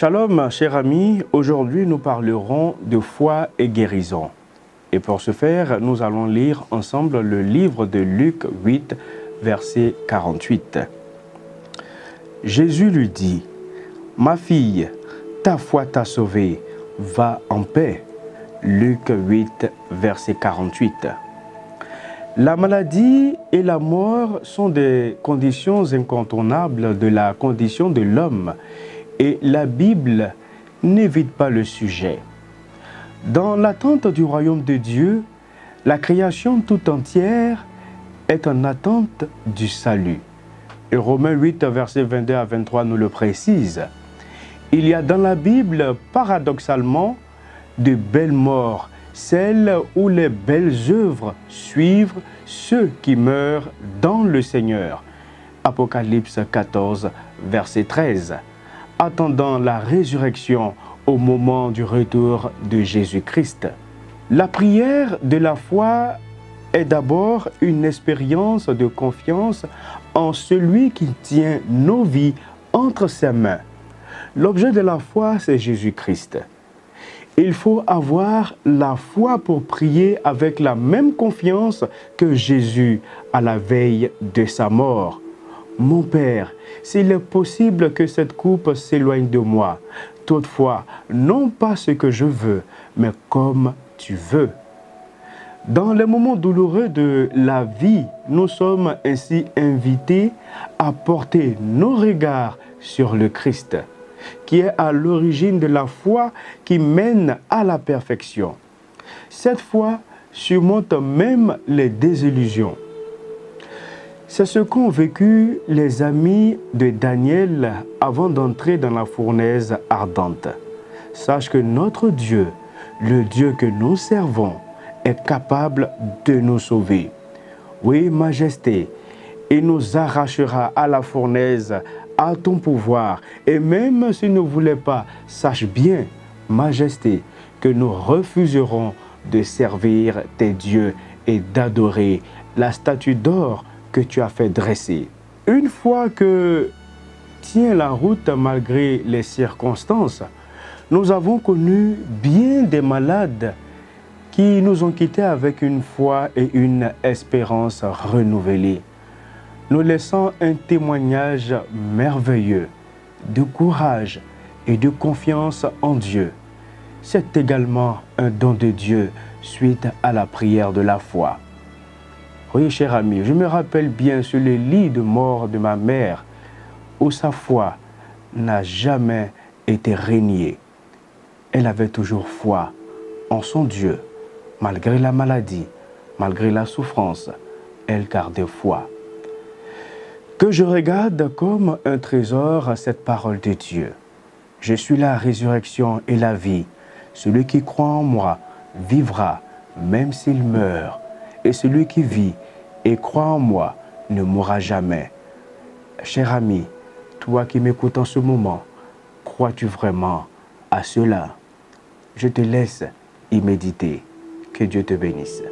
Shalom, chers amis, aujourd'hui nous parlerons de foi et guérison. Et pour ce faire, nous allons lire ensemble le livre de Luc 8, verset 48. Jésus lui dit, « Ma fille, ta foi t'a sauvée, va en paix. » Luc 8, verset 48. La maladie et la mort sont des conditions incontournables de la condition de l'homme. Et la Bible n'évite pas le sujet. Dans l'attente du royaume de Dieu, la création tout entière est en attente du salut. Et Romains 8, versets 22 à 23 nous le précise. Il y a dans la Bible, paradoxalement, de belles morts, celles où les belles œuvres suivent ceux qui meurent dans le Seigneur. Apocalypse 14, verset 13. Attendant la résurrection au moment du retour de Jésus-Christ. La prière de la foi est d'abord une expérience de confiance en celui qui tient nos vies entre ses mains. L'objet de la foi, c'est Jésus-Christ. Il faut avoir la foi pour prier avec la même confiance que Jésus à la veille de sa mort. Mon Père, s'il est possible que cette coupe s'éloigne de moi, toutefois, non pas ce que je veux, mais comme tu veux. Dans les moments douloureux de la vie, nous sommes ainsi invités à porter nos regards sur le Christ, qui est à l'origine de la foi qui mène à la perfection. Cette foi surmonte même les désillusions. C'est ce qu'ont vécu les amis de Daniel avant d'entrer dans la fournaise ardente. Sache que notre Dieu, le Dieu que nous servons, est capable de nous sauver. Oui, Majesté, il nous arrachera à la fournaise à ton pouvoir. Et même s'il ne voulait pas, sache bien, Majesté, que nous refuserons de servir tes dieux et d'adorer la statue d'or que tu as fait dresser. Une fois que tient la route malgré les circonstances, nous avons connu bien des malades qui nous ont quittés avec une foi et une espérance renouvelée, nous laissant un témoignage merveilleux de courage et de confiance en Dieu. C'est également un don de Dieu suite à la prière de la foi. Oui, cher ami, je me rappelle bien sur le lit de mort de ma mère, où sa foi n'a jamais été reniée. Elle avait toujours foi en son Dieu. Malgré la maladie, malgré la souffrance, elle gardait foi. Que je regarde comme un trésor cette parole de Dieu. Je suis la résurrection et la vie. Celui qui croit en moi vivra, même s'il meurt. Et celui qui vit et croit en moi ne mourra jamais. Cher ami, toi qui m'écoutes en ce moment, crois-tu vraiment à cela? Je te laisse y méditer. Que Dieu te bénisse.